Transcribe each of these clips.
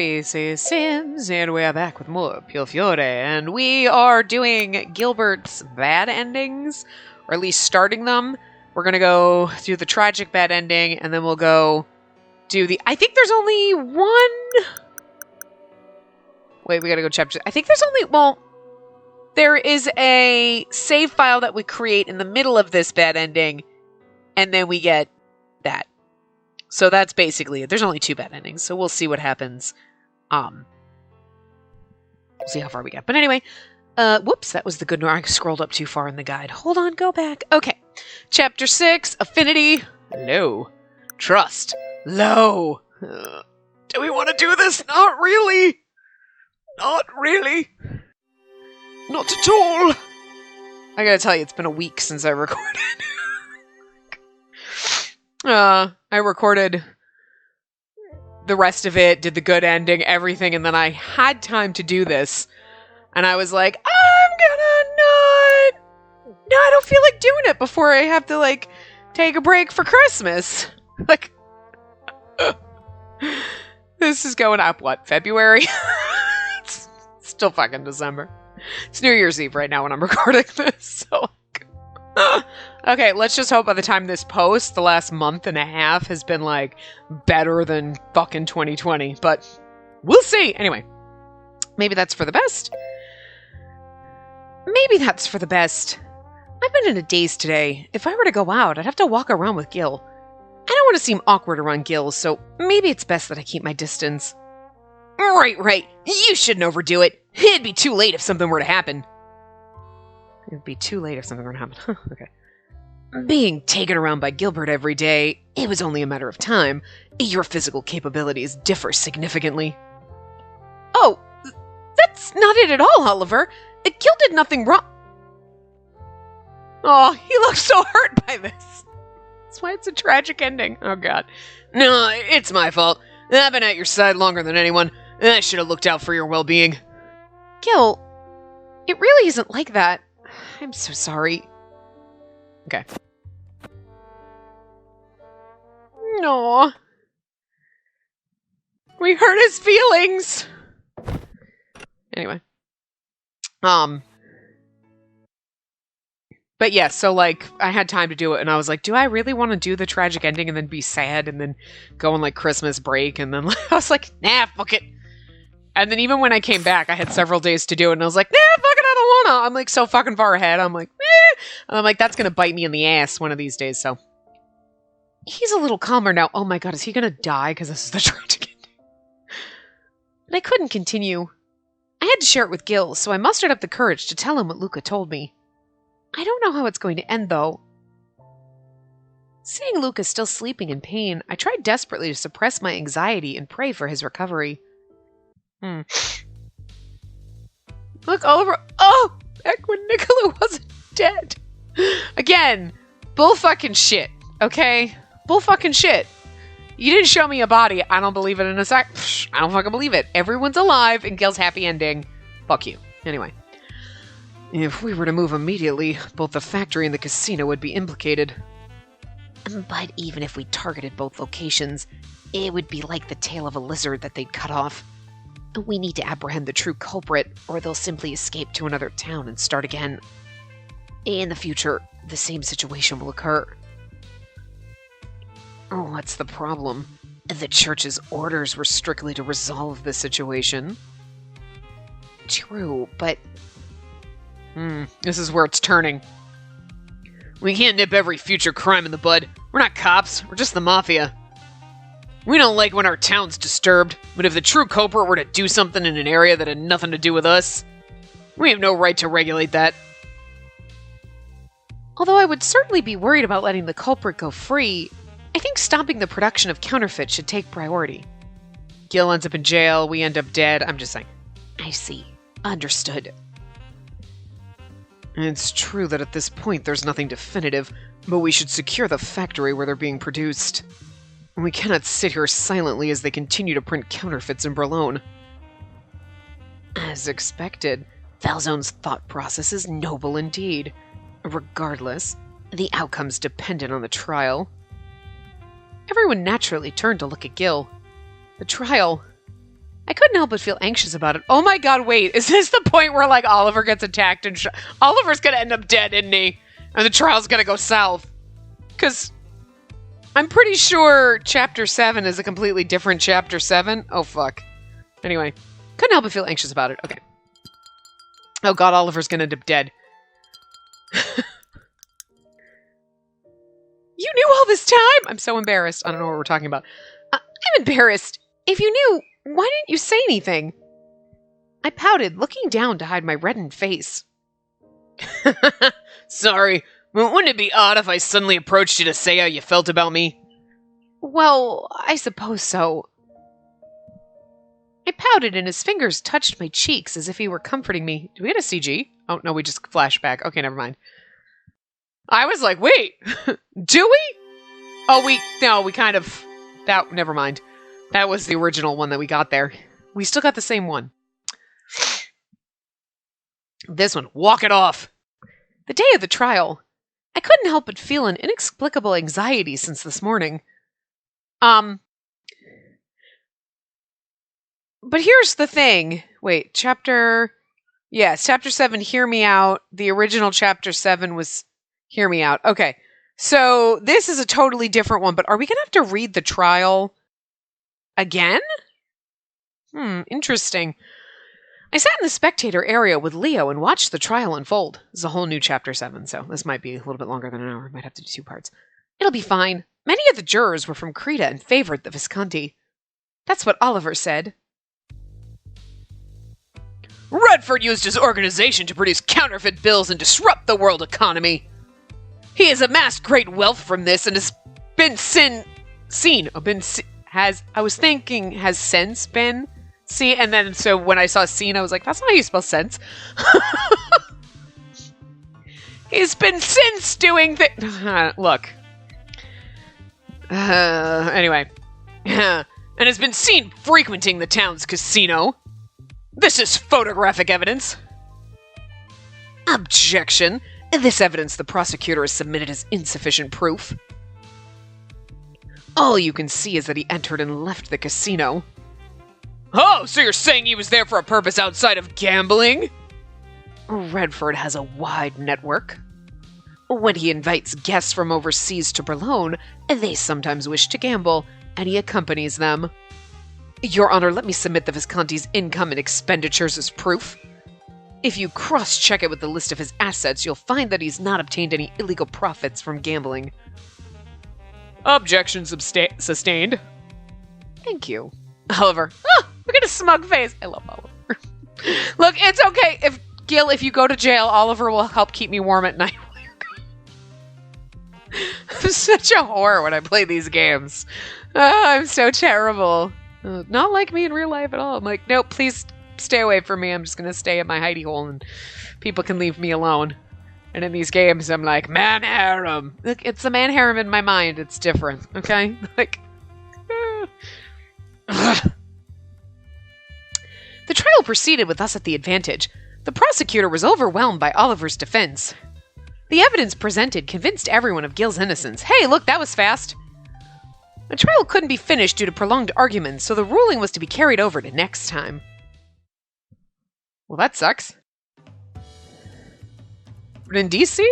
Spacey Sims, and we're back with more Piofiore, and we are doing Gilbert's bad endings, or at least starting them. We're gonna go do the tragic bad ending, and then we'll go do the... I think there's only one... Wait, we gotta go chapter... I think there's only... Well, there is a save file that we create in the middle of this bad ending, and then we get that. So that's basically it. There's only 2 bad endings, so we'll see what happens. We'll see how far we get. But anyway, whoops, that was the good one. I scrolled up too far in the guide. Hold on, go back. Okay. Chapter 6, Affinity, low. Trust, low. Do we want to do this? Not really. Not really. Not at all. I gotta tell you, it's been a week since I recorded. I recorded the rest of it, did the good ending, everything, and then I had time to do this. And I was like, I'm gonna no, I don't feel like doing it before I have to, like, take a break for Christmas. Like, this is going up, what, February? It's still fucking December. It's New Year's Eve right now when I'm recording this, so... Okay, let's just hope by the time this posts, the last month and a half has been, like, better than fucking 2020. But we'll see. Anyway, maybe that's for the best. Maybe that's for the best. I've been in a daze today. If I were to go out, I'd have to walk around with Gil. I don't want to seem awkward around Gil, so maybe it's best that I keep my distance. Right. You shouldn't overdo it. It'd be too late if something were to happen. It'd be too late if something were to happen. Okay. Being taken around by Gilbert every day, it was only a matter of time. Your physical capabilities differ significantly. Oh, that's not it at all, Oliver. Gil did nothing wrong. Oh, he looks so hurt by this. That's why it's a tragic ending. Oh, God. No, it's my fault. I've been at your side longer than anyone. I should have looked out for your well-being. Gil, it really isn't like that. I'm so sorry. Okay. No. We hurt his feelings. Anyway. But yeah, so like, I had time to do it, and I was like, do I really want to do the tragic ending and then be sad and then go on like Christmas break? And then I was like, nah, fuck it. And then even when I came back, I had several days to do it, and I was like, nah, fuck it, I don't wanna. I'm like so fucking far ahead. I'm like, eh. And I'm like, that's gonna bite me in the ass one of these days, so. He's a little calmer now. Oh my God, is he gonna die? Because this is the tragic ending. And I couldn't continue. I had to share it with Gil, so I mustered up the courage to tell him what Luca told me. I don't know how it's going to end, though. Seeing Luca still sleeping in pain, I tried desperately to suppress my anxiety and pray for his recovery. Look, Oliver. Oh! Back when Nicola wasn't dead. Again, bull fucking shit, okay? Bull fucking shit. You didn't show me a body. I don't believe it in a sec. I don't fucking believe it. Everyone's alive and Gil's happy ending. Fuck you. Anyway. If we were to move immediately, both the factory and the casino would be implicated. But even if we targeted both locations, it would be like the tail of a lizard that they'd cut off. We need to apprehend the true culprit, or they'll simply escape to another town and start again. In the future, the same situation will occur. Oh, what's the problem? The church's orders were strictly to resolve the situation. True, but... this is where it's turning. We can't nip every future crime in the bud. We're not cops, we're just the mafia. We don't like when our town's disturbed, but if the true culprit were to do something in an area that had nothing to do with us, we have no right to regulate that. Although I would certainly be worried about letting the culprit go free, I think stopping the production of counterfeits should take priority. Gil ends up in jail, we end up dead. I'm just saying. I see. Understood. It's true that at this point there's nothing definitive, but we should secure the factory where they're being produced. We cannot sit here silently as they continue to print counterfeits in Berlone. As expected, Falzone's thought process is noble indeed. Regardless, the outcome's dependent on the trial. Everyone naturally turned to look at Gil. The trial... I couldn't help but feel anxious about it. Oh my god, wait. Is this the point where, like, Oliver gets attacked and Oliver's gonna end up dead, isn't he? And the trial's gonna go south. Because I'm pretty sure Chapter 7 is a completely different Chapter 7. Oh, fuck. Anyway, couldn't help but feel anxious about it. Okay. Oh god, Oliver's gonna end up dead. You knew all this time? I'm so embarrassed. I don't know what we're talking about. I'm embarrassed. If you knew, why didn't you say anything? I pouted, looking down to hide my reddened face. Sorry. Wouldn't it be odd if I suddenly approached you to say how you felt about me? Well, I suppose so. I pouted and his fingers touched my cheeks as if he were comforting me. Do we get a CG? Oh, no, we just flash back. Okay, never mind. I was like, wait, do we? Oh, we kind of, never mind. That was the original one that we got there. We still got the same one. This one, walk it off. The day of the trial, I couldn't help but feel an inexplicable anxiety since this morning. But here's the thing. Wait, Chapter 7, Hear Me Out. The original Chapter 7 was Hear Me Out. Okay, so this is a totally different one, but are we going to have to read the trial again? Interesting. I sat in the spectator area with Leo and watched the trial unfold. This is a whole new Chapter 7, so this might be a little bit longer than an hour. Might have to do 2 parts. It'll be fine. Many of the jurors were from Creta and favored the Visconti. That's what Oliver said. Redford used his organization to produce counterfeit bills and disrupt the world economy. He has amassed great wealth from this and has been since been seen. And then, so when I saw seen, I was like, that's not how you spell sense. He's been since doing look. Anyway. And has been seen frequenting the town's casino. This is photographic evidence. Objection. This evidence the prosecutor has submitted as insufficient proof. All you can see is that he entered and left the casino. Oh, so you're saying he was there for a purpose outside of gambling? Redford has a wide network. When he invites guests from overseas to Boulogne, they sometimes wish to gamble, and he accompanies them. Your Honor, let me submit the Visconti's income and expenditures as proof. If you cross-check it with the list of his assets, you'll find that he's not obtained any illegal profits from gambling. Objection sustained. Thank you. Oliver. Look at his smug face. I love Oliver. Look, it's okay. If you go to jail, Oliver will help keep me warm at night. I'm such a whore when I play these games. I'm so terrible. Not like me in real life at all. I'm like, nope, please stay away from me. I'm just going to stay at my hidey hole and people can leave me alone. And in these games, I'm like, man harem. Look, it's a man harem in my mind. It's different, okay? Like, The trial proceeded with us at the advantage. The prosecutor was overwhelmed by Oliver's defense. The evidence presented convinced everyone of Gil's innocence. Hey, look, that was fast. The trial couldn't be finished due to prolonged arguments, so the ruling was to be carried over to next time. Well, that sucks. Brindisi?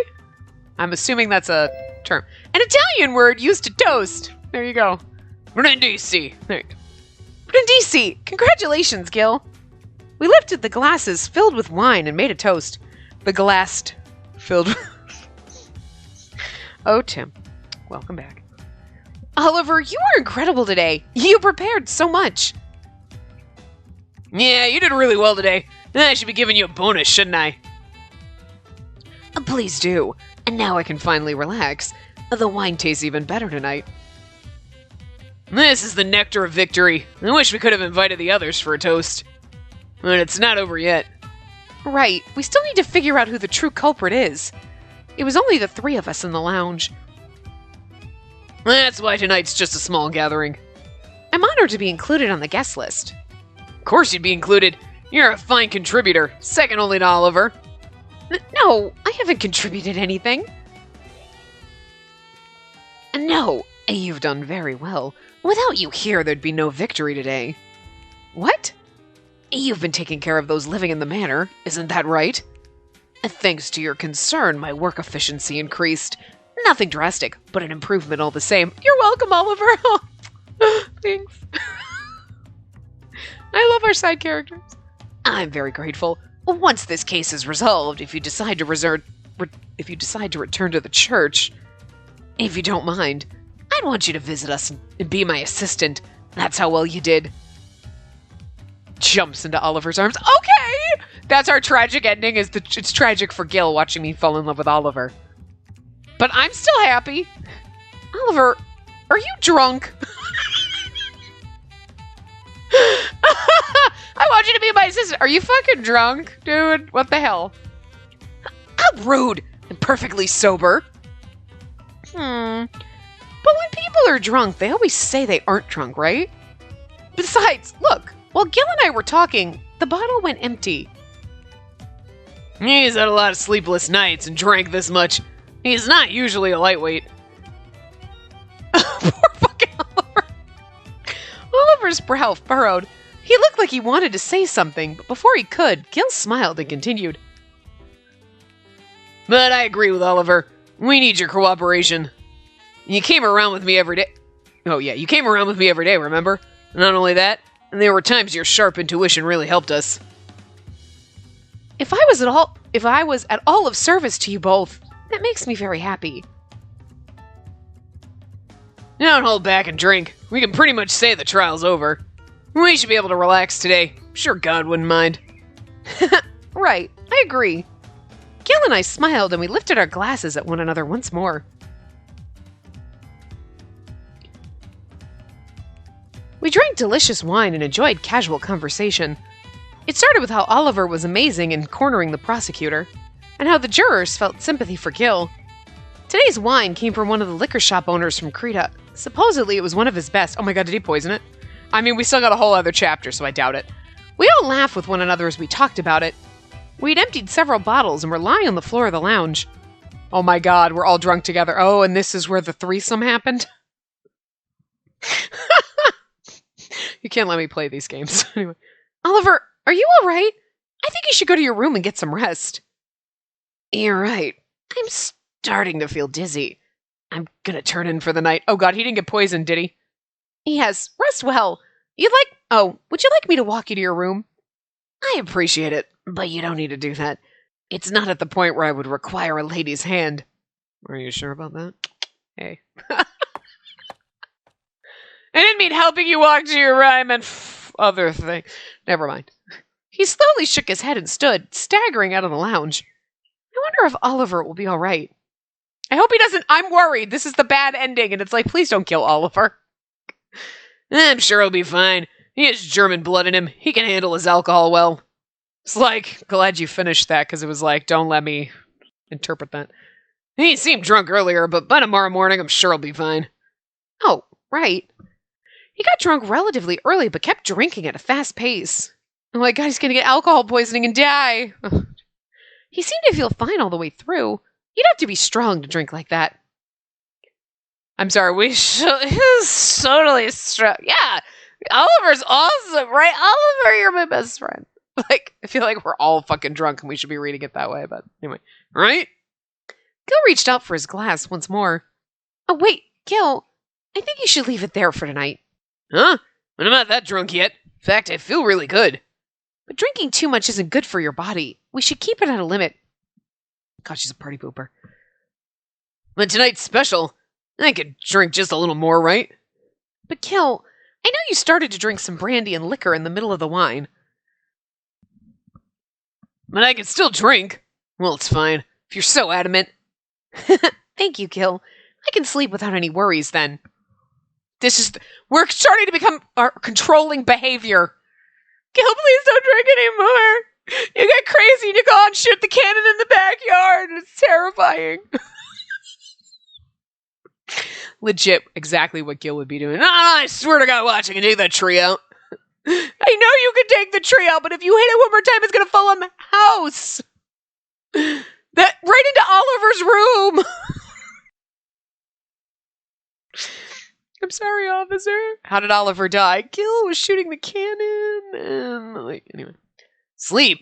I'm assuming that's a term. An Italian word used to toast. There you go. Brindisi. There you go. Brindisi! Congratulations, Gil. We lifted the glasses filled with wine and made a toast. The glassed filled with... Oh, Tim. Welcome back. Oliver, you were incredible today. You prepared so much. Yeah, you did really well today. I should be giving you a bonus, shouldn't I? Please do. And now I can finally relax. The wine tastes even better tonight. This is the nectar of victory. I wish we could have invited the others for a toast. But it's not over yet. Right. We still need to figure out who the true culprit is. It was only the 3 of us in the lounge. That's why tonight's just a small gathering. I'm honored to be included on the guest list. Of course you'd be included. You're a fine contributor, second only to Oliver. No, I haven't contributed anything. No, you've done very well. Without you here, there'd be no victory today. What? You've been taking care of those living in the manor, isn't that right? Thanks to your concern, my work efficiency increased. Nothing drastic, but an improvement all the same. You're welcome, Oliver. Thanks. I love our side characters. I'm very grateful. Once this case is resolved, if you decide to return to the church, if you don't mind, I'd want you to visit us and be my assistant. That's how well you did. Jumps into Oliver's arms. Okay! That's our tragic ending. It's tragic for Gil watching me fall in love with Oliver. But I'm still happy. Oliver, are you drunk? I want you to be my assistant. Are you fucking drunk, dude? What the hell? How rude. I'm perfectly sober. But when people are drunk, they always say they aren't drunk, right? Besides, look, while Gil and I were talking, the bottle went empty. He's had a lot of sleepless nights and drank this much. He's not usually a lightweight. Poor fucking Oliver. Oliver's brow furrowed. He looked like he wanted to say something, but before he could, Gil smiled and continued. But I agree with Oliver. We need your cooperation. You came around with me every day. Oh yeah, you came around with me every day, remember? Not only that, there were times your sharp intuition really helped us. If I was at all of service to you both, that makes me very happy. Don't hold back and drink. We can pretty much say the trial's over. We should be able to relax today. I'm sure God wouldn't mind. Right, I agree. Gil and I smiled and we lifted our glasses at one another once more. We drank delicious wine and enjoyed casual conversation. It started with how Oliver was amazing in cornering the prosecutor, and how the jurors felt sympathy for Gil. Today's wine came from one of the liquor shop owners from Creta. Supposedly it was one of his best. Oh my god, did he poison it? I mean, we still got a whole other chapter, so I doubt it. We all laughed with one another as we talked about it. We'd emptied several bottles and were lying on the floor of the lounge. Oh my god, we're all drunk together. Oh, and this is where the threesome happened? You can't let me play these games. Anyway. Oliver, are you alright? I think you should go to your room and get some rest. You're right. I'm starting to feel dizzy. I'm gonna turn in for the night. Oh god, he didn't get poisoned, did he? Yes, rest well. Would you like me to walk you to your room? I appreciate it, but you don't need to do that. It's not at the point where I would require a lady's hand. Are you sure about that? Hey. I didn't mean helping you walk to your room. I meant other thing. Never mind. He slowly shook his head and stood, staggering out of the lounge. I wonder if Oliver will be all right. I hope he doesn't. I'm worried. This is the bad ending, and it's like, please don't kill Oliver. I'm sure he'll be fine. He has German blood in him. He can handle his alcohol well. It's like, glad you finished that, because it was like, don't let me interpret that. He seemed drunk earlier, but by tomorrow morning, I'm sure he'll be fine. Oh, right. He got drunk relatively early, but kept drinking at a fast pace. Oh my god, he's gonna get alcohol poisoning and die. He seemed to feel fine all the way through. You'd have to be strong to drink like that. I'm sorry, he's totally strong. Yeah, Oliver's awesome, right? Oliver, you're my best friend. Like, I feel like we're all fucking drunk and we should be reading it that way, but anyway. Right? Gil reached out for his glass once more. Oh, wait, Gil, I think you should leave it there for tonight. Huh? I'm not that drunk yet. In fact, I feel really good. But drinking too much isn't good for your body. We should keep it at a limit. God, she's a party pooper. But tonight's special. I could drink just a little more, right? But Gil, I know you started to drink some brandy and liquor in the middle of the wine. But I can still drink. Well, it's fine. If you're so adamant. Thank you, Gil. I can sleep without any worries then. We're starting to become our controlling behavior. Gil, please don't drink anymore. You get crazy to go and shoot the cannon in the backyard. It's terrifying. Legit, exactly what Gil would be doing. I swear to God, watch, I can take that tree out. I know you can take the tree out, but if you hit it one more time, it's going to fall on the house. That right into Oliver's room. I'm sorry, officer. How did Oliver die? Gil was shooting the cannon and, anyway. Sleep?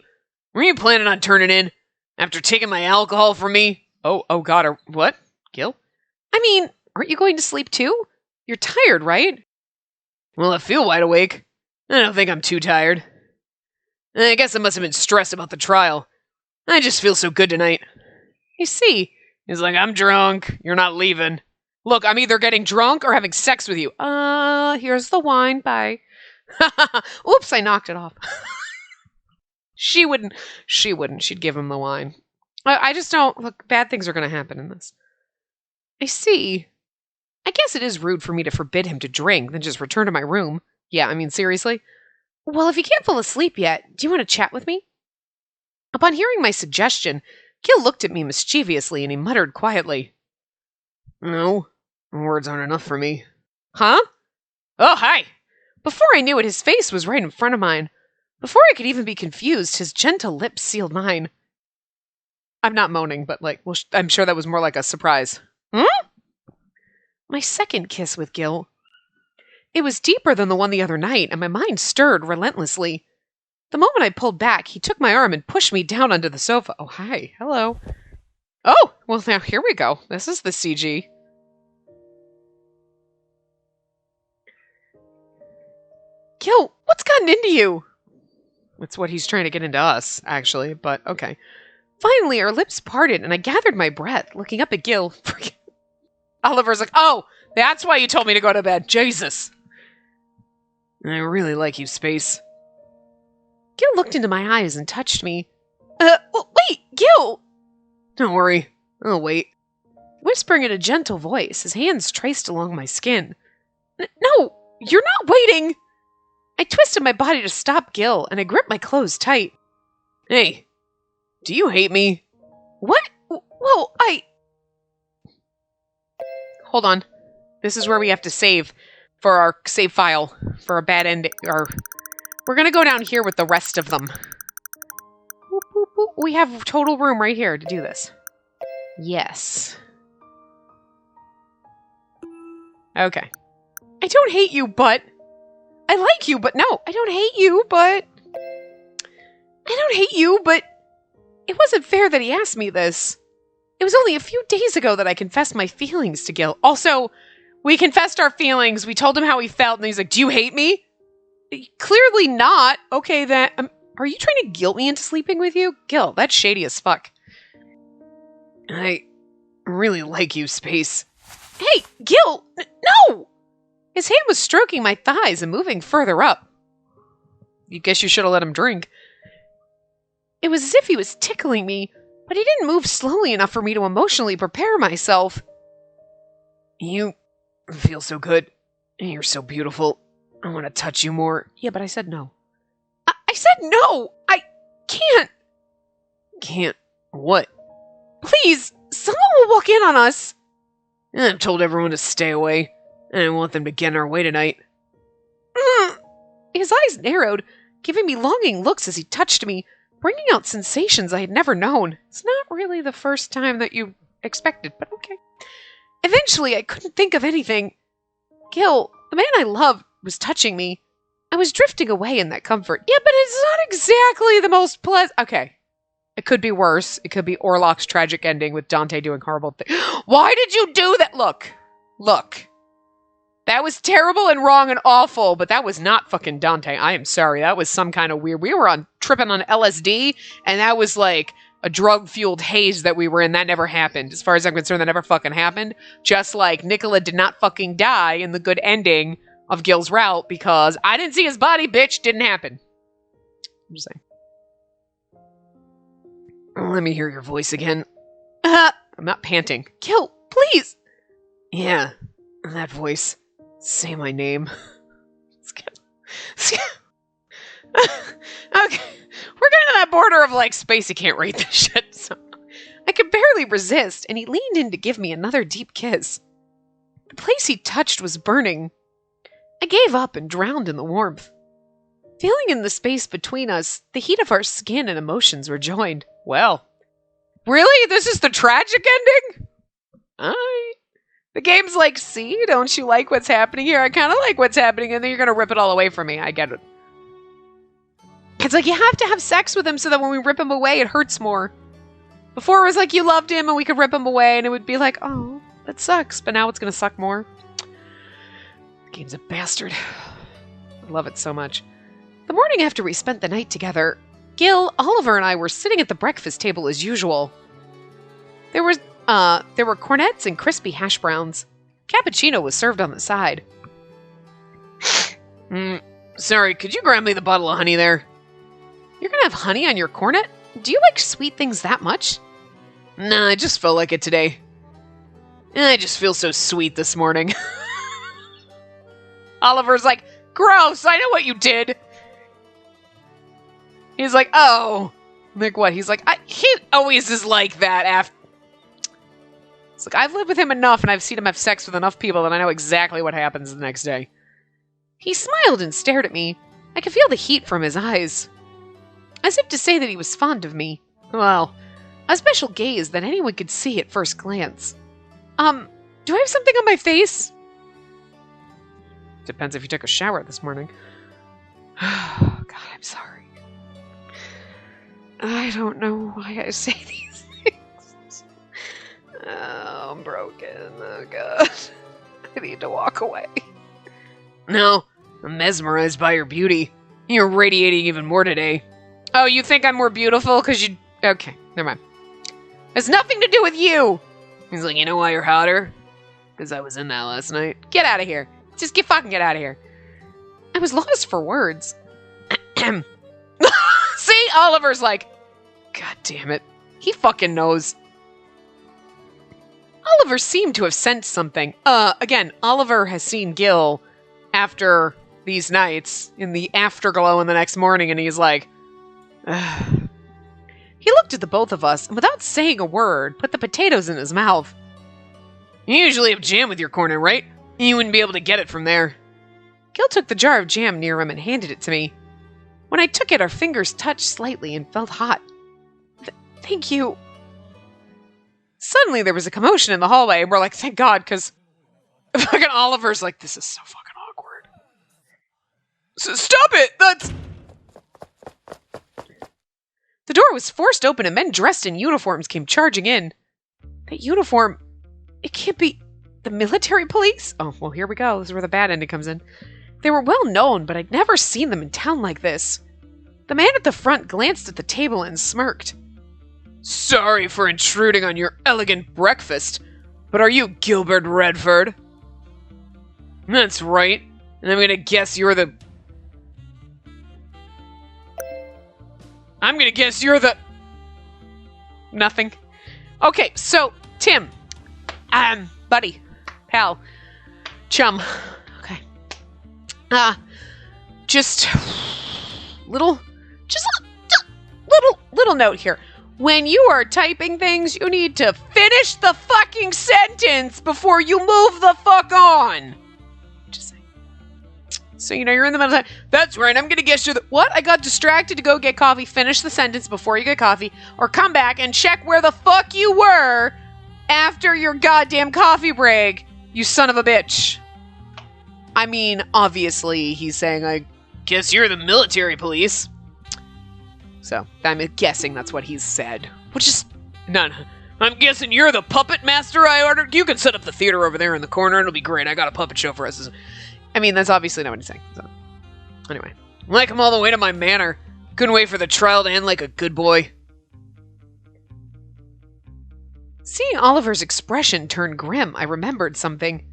Were you planning on turning in? After taking my alcohol from me? Oh God, what? Gil? I mean, aren't you going to sleep too? You're tired, right? Well, I feel wide awake. I don't think I'm too tired. I guess I must have been stressed about the trial. I just feel so good tonight. You see, he's like, I'm drunk. You're not leaving. Look, I'm either getting drunk or having sex with you. Here's the wine. Bye. Oops, I knocked it off. She wouldn't. She'd give him the wine. I just don't. Look, bad things are going to happen in this. I see. I guess it is rude for me to forbid him to drink, then just return to my room. Yeah, I mean, seriously? Well, if you can't fall asleep yet, do you want to chat with me? Upon hearing my suggestion, Gil looked at me mischievously and he muttered quietly. No, words aren't enough for me. Huh? Oh, hi! Before I knew it, his face was right in front of mine. Before I could even be confused, his gentle lips sealed mine. I'm not moaning, but I'm sure that was more like a surprise. My second kiss with Gil. It was deeper than the one the other night, and my mind stirred relentlessly. The moment I pulled back, he took my arm and pushed me down onto the sofa. Oh, hi. Hello. Oh, well, now here we go. This is the CG. Gil, what's gotten into you? It's what he's trying to get into us, actually, but okay. Finally, our lips parted, and I gathered my breath, looking up at Gil. Oliver's like, oh, that's why you told me to go to bed. Jesus. I really like you, Space. Gil looked into my eyes and touched me. Wait, Gil! Don't worry. I'll wait. Whispering in a gentle voice, his hands traced along my skin. No, you're not waiting! I twisted my body to stop Gil, and I gripped my clothes tight. Hey, do you hate me? What? Whoa, Hold on. This is where we have to save for our save file for a bad ending. We're going to go down here with the rest of them. Boop, boop, boop. We have total room right here to do this. Yes. Okay. I don't hate you, but... I like you, but no. I don't hate you, but... I don't hate you, but... It wasn't fair that he asked me this. It was only a few days ago that I confessed my feelings to Gil. Also, we confessed our feelings. We told him how we felt, and he's like, do you hate me? Clearly not. Okay, then. Are you trying to guilt me into sleeping with you? Gil, that's shady as fuck. I really like you, Space. Hey, Gil! No! His hand was stroking my thighs and moving further up. You guess you should have let him drink. It was as if he was tickling me, but he didn't move slowly enough for me to emotionally prepare myself. You feel so good. You're so beautiful. I want to touch you more. Yeah, but I said no. I said no! I can't. Can't what? Please, someone will walk in on us. I've told everyone to stay away. I don't want them to get in our way tonight. His eyes narrowed, giving me longing looks as he touched me, bringing out sensations I had never known. It's not really the first time that you expected, but okay. Eventually, I couldn't think of anything. Gil, the man I loved, was touching me. I was drifting away in that comfort. Yeah, but it's not exactly the most pleasant... Okay. It could be worse. It could be Orlok's tragic ending with Dante doing horrible things. Why did you do that? Look. That was terrible and wrong and awful, but that was not fucking Dante. I am sorry. That was some kind of weird... We were tripping on LSD, and that was like a drug-fueled haze that we were in. That never happened. As far as I'm concerned, that never fucking happened. Just like Nicola did not fucking die in the good ending of Gil's route because I didn't see his body, bitch. Didn't happen. I'm just saying. Let me hear your voice again. I'm not panting. Gil, please. Yeah, that voice. Say my name. Okay. We're getting to that border of like, Spacey can't read this shit. So. I could barely resist, and he leaned in to give me another deep kiss. The place he touched was burning. I gave up and drowned in the warmth. Feeling in the space between us, the heat of our skin and emotions were joined. Well, really? This is the tragic ending? The game's like, see, don't you like what's happening here? I kind of like what's happening, and then you're going to rip it all away from me. I get it. It's like, you have to have sex with him so that when we rip him away, it hurts more. Before it was like you loved him and we could rip him away, and it would be like, oh, that sucks. But now it's going to suck more. The game's a bastard. I love it so much. The morning after we spent the night together, Gil, Oliver, and I were sitting at the breakfast table as usual. There were cornets and crispy hash browns. Cappuccino was served on the side. Sorry, could you grab me the bottle of honey there? You're gonna have honey on your cornet? Do you like sweet things that much? Nah, I just felt like it today. I just feel so sweet this morning. Oliver's like, gross, I know what you did. He's like, oh. I'm like, what? He's like, he always is like that after. It's like, I've lived with him enough and I've seen him have sex with enough people that I know exactly what happens the next day. He smiled and stared at me. I could feel the heat from his eyes. As if to say that he was fond of me. Well, a special gaze that anyone could see at first glance. Do I have something on my face? Depends if you took a shower this morning. God, I'm sorry. I don't know why I say these things. Oh, I'm broken. Oh, God. I need to walk away. No, I'm mesmerized by your beauty. You're radiating even more today. Oh, you think I'm more beautiful because you... Okay, never mind. Has nothing to do with you! He's like, you know why you're hotter? Because I was in that last night. Get out of here. Just fucking get out of here. I was lost for words. See? Oliver's like, God damn it. He fucking knows. Oliver seemed to have sensed something. Again, Oliver has seen Gil after these nights in the afterglow in the next morning, and he's like, ugh. He looked at the both of us, and without saying a word, put the potatoes in his mouth. You usually have jam with your cornet, right? You wouldn't be able to get it from there. Gil took the jar of jam near him and handed it to me. When I took it, our fingers touched slightly and felt hot. Thank you. Suddenly, there was a commotion in the hallway, and we're like, thank God, because fucking Oliver's like, this is so fucking awkward. Stop it! That's... The door was forced open, and men dressed in uniforms came charging in. That uniform... It can't be... The military police? Oh, well, here we go. This is where the bad ending comes in. They were well known, but I'd never seen them in town like this. The man at the front glanced at the table and smirked. Sorry for intruding on your elegant breakfast, but are you Gilbert Redford? That's right, and I'm gonna guess you're the... Nothing. Okay, so, Tim. Buddy. Pal. Chum. Okay. Little note here. When you are typing things, you need to finish the fucking sentence before you move the fuck on. Just saying. So, you're in the middle of the... That's right, I'm gonna guess you're the... What? I got distracted to go get coffee. Finish the sentence before you get coffee. Or come back and check where the fuck you were after your goddamn coffee break, you son of a bitch. I mean, obviously, he's saying, I guess you're the military police. So, I'm guessing that's what he's said. Which is... No. I'm guessing you're the puppet master I ordered. You can set up the theater over there in the corner. It'll be great. I got a puppet show for us. I mean, that's obviously not what he's saying. So. Anyway. Like him all the way to my manor. Couldn't wait for the trial to end like a good boy. Seeing Oliver's expression turn grim, I remembered something.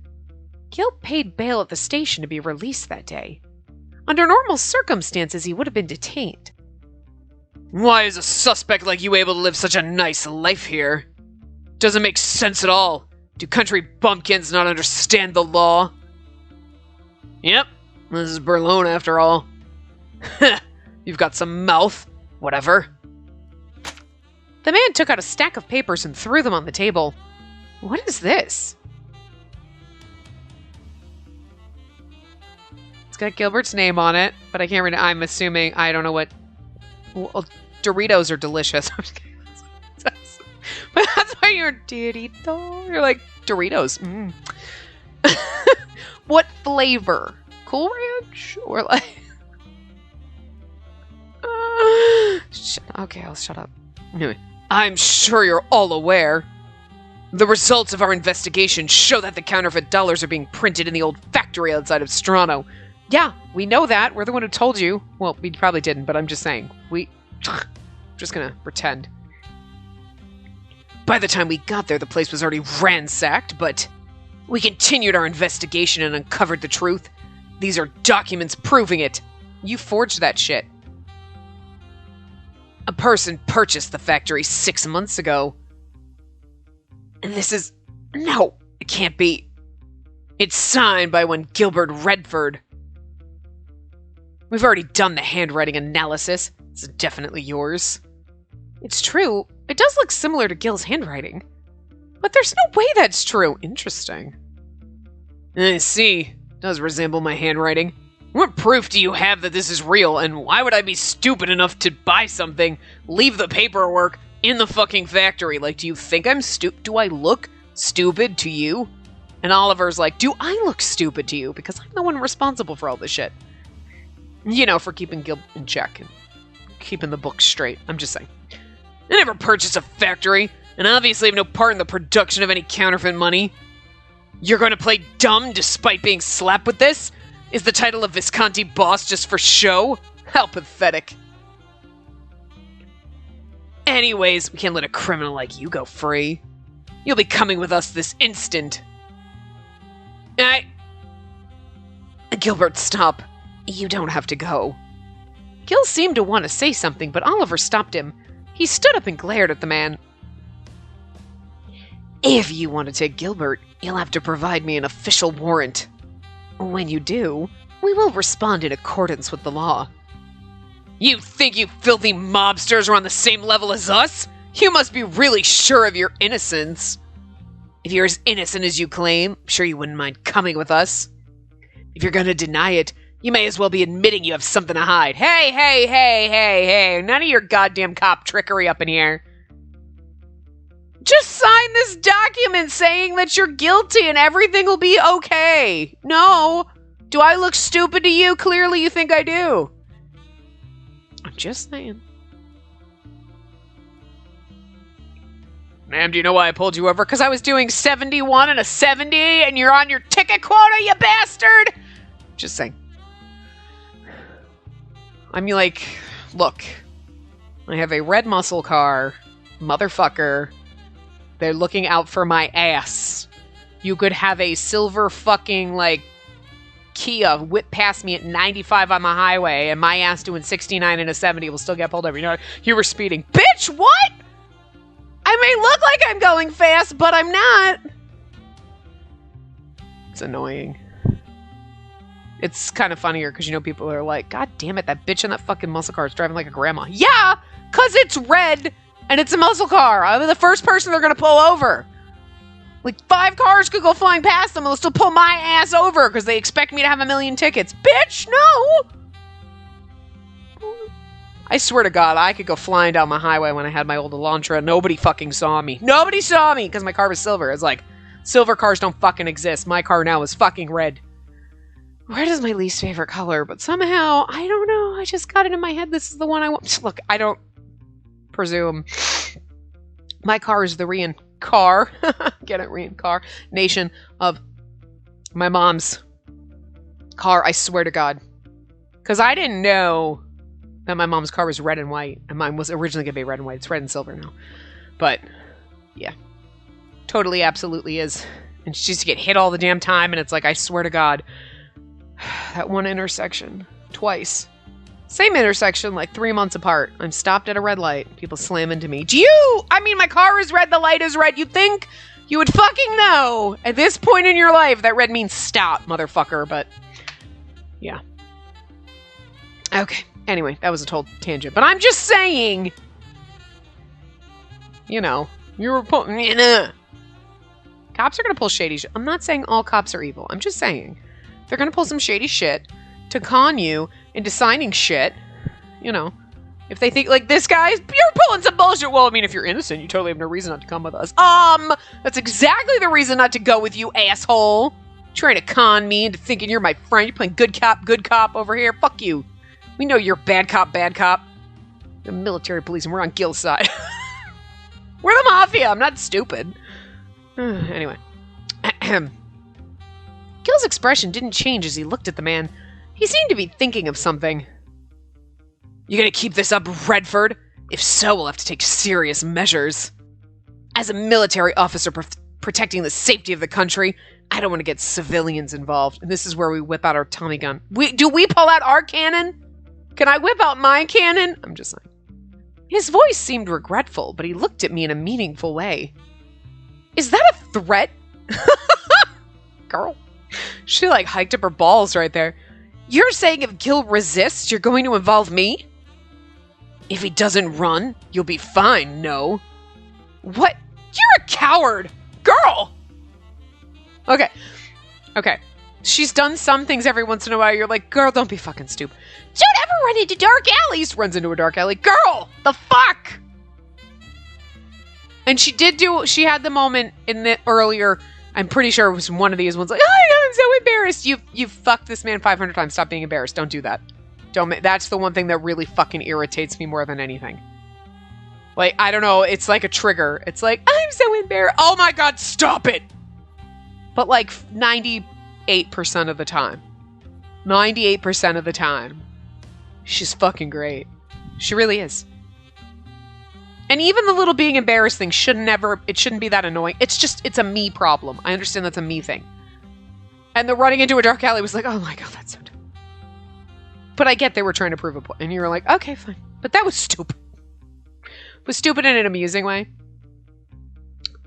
Gil paid bail at the station to be released that day. Under normal circumstances, he would have been detained. Why is a suspect like you able to live such a nice life here? Doesn't make sense at all. Do country bumpkins not understand the law? Yep, this is Berlone after all. You've got some mouth. Whatever. The man took out a stack of papers and threw them on the table. What is this? It's got Gilbert's name on it, but I can't read it. I'm assuming, I don't know what... Well, Doritos are delicious. But that's You're Dorito. You're like Doritos. Mm. What flavor? Cool Ranch? Or like... Okay, I'll shut up. Anyway, I'm sure you're all aware. The results of our investigation show that the counterfeit dollars are being printed in the old factory outside of Strano. Yeah, we know that. We're the one who told you. Well, we probably didn't, but I'm just saying. Just gonna pretend. By the time we got there, the place was already ransacked, but we continued our investigation and uncovered the truth. These are documents proving it. You forged that shit. A person purchased the factory 6 months ago. And this is... No, it can't be. It's signed by one Gilbert Redford. We've already done the handwriting analysis. It's definitely yours. It's true. It does look similar to Gil's handwriting. But there's no way that's true. Interesting. I see. It does resemble my handwriting. What proof do you have that this is real, and why would I be stupid enough to buy something, leave the paperwork in the fucking factory? Like, do you think I'm stupid? Do I look stupid to you? And Oliver's like, do I look stupid to you? Because I'm the one responsible for all this shit. You know, for keeping Gil in check and keeping the books straight. I'm just saying. I never purchased a factory, and obviously have no part in the production of any counterfeit money. You're going to play dumb despite being slapped with this? Is the title of Visconti boss just for show? How pathetic. Anyways, we can't let a criminal like you go free. You'll be coming with us this instant. Gilbert, stop. You don't have to go. Gil seemed to want to say something, but Oliver stopped him. He stood up and glared at the man. If you want to take Gilbert, you'll have to provide me an official warrant. When you do, we will respond in accordance with the law. You think you filthy mobsters are on the same level as us? You must be really sure of your innocence. If you're as innocent as you claim, I'm sure you wouldn't mind coming with us. If you're going to deny it, you may as well be admitting you have something to hide. Hey, none of your goddamn cop trickery up in here. Just sign this document saying that you're guilty and everything will be okay. No. Do I look stupid to you? Clearly you think I do. I'm just saying. Ma'am, do you know why I pulled you over? Because I was doing 71 and a 70 and you're on your ticket quota, you bastard! Just saying. I mean, like, look. I have a red muscle car. Motherfucker. They're looking out for my ass. You could have a silver fucking, like, Kia whip past me at 95 on the highway, and my ass doing 69 and a 70 will still get pulled over. You know, you were speeding. Bitch, what? I may look like I'm going fast, but I'm not. It's annoying. It's kind of funnier because, you know, people are like, God damn it, that bitch in that fucking muscle car is driving like a grandma. Yeah, because it's red and it's a muscle car. I'm the first person they're going to pull over. Like, 5 cars could go flying past them and they'll still pull my ass over because they expect me to have 1,000,000 tickets. Bitch, no! I swear to God, I could go flying down the highway when I had my old Elantra. Nobody fucking saw me. Nobody saw me because my car was silver. It's like, silver cars don't fucking exist. My car now is fucking red. Red is my least favorite color, but somehow, I don't know, I just got it in my head this is the one I want. Look, I don't presume. My car is the get it, reincarnation of my mom's car, I swear to God. Because I didn't know that my mom's car was red and white, and mine was originally going to be red and white. It's red and silver now. But, yeah. Totally, absolutely is. And she used to get hit all the damn time, and it's like, I swear to God, that one intersection, twice. Same intersection, like 3 months apart. I'm stopped at a red light. People slam into me. I mean, my car is red, the light is red. You'd think you would fucking know at this point in your life that red means stop, motherfucker, but yeah. Okay. Anyway, that was a total tangent. But I'm just saying, you know, you were pulling... Cops are going to pull shady shit. I'm not saying all cops are evil. I'm just saying they're going to pull some shady shit to con you into signing shit, you know, If they think, like, this guy, you're pulling some bullshit. Well, I mean, if you're innocent, you totally have no reason not to come with us. That's exactly the reason not to go with you, asshole. Trying to con me into thinking you're my friend. You're playing good cop over here. Fuck you. We know you're bad cop. The military police, and we're on Gil's side. We're the mafia. I'm not stupid. Anyway. Gil's expression didn't change as he looked at the man. He seemed to be thinking of something. You gonna keep this up, Redford? If so, we'll have to take serious measures. As a military officer protecting the safety of the country, I don't want to get civilians involved. And this is where we whip out our Tommy gun. Do we pull out our cannon? Can I whip out my cannon? I'm just saying. His voice seemed regretful, but he looked at me in a meaningful way. Is that a threat? Girl. She, like, hiked up her balls right there. You're saying if Gil resists, you're going to involve me? If he doesn't run, you'll be fine, no? What? You're a coward! Girl! Okay. She's done some things every once in a while. You're like, girl, don't be fucking stupid. Don't ever run into dark alleys! Runs into a dark alley. Girl! The fuck? And she had the moment in the earlier, I'm pretty sure it was one of these ones, like, oh, I'm so embarrassed. You've fucked this man 500 times. Stop being embarrassed. Don't do that. That's the one thing that really fucking irritates me more than anything. Like, I don't know, it's like a trigger. It's like, I'm so embarrassed. Oh my god, stop it! But like 98% of the time. 98% of the time. She's fucking great. She really is. And even the little being embarrassed thing shouldn't be that annoying. It's a me problem. I understand that's a me thing. And the running into a dark alley was like, oh my god, that's so dumb. But I get they were trying to prove a point. And you were like, okay, fine. But that was stupid. It was stupid in an amusing way.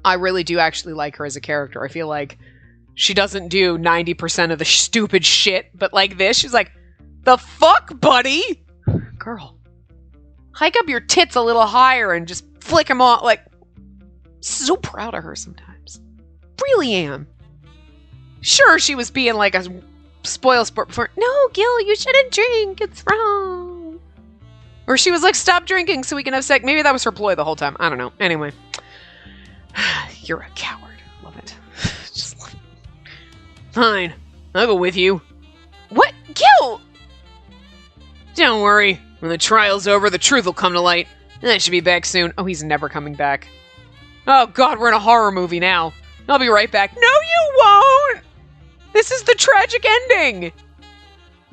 I really do actually like her as a character. I feel like she doesn't do 90% of the stupid shit. But like this, she's like, the fuck, buddy? Girl. Hike up your tits a little higher and just flick them off. Like, so proud of her sometimes. Really am. Sure, she was being like a spoil sport before. No, Gil, you shouldn't drink. It's wrong. Or she was like, stop drinking so we can have sex. Maybe that was her ploy the whole time. I don't know. Anyway. You're a coward. Love it. Just love it. Fine. I'll go with you. What? Gil! Don't worry. When the trial's over, the truth will come to light. And I should be back soon. Oh, he's never coming back. Oh god, we're in a horror movie now. I'll be right back. No, you won't! This is the tragic ending!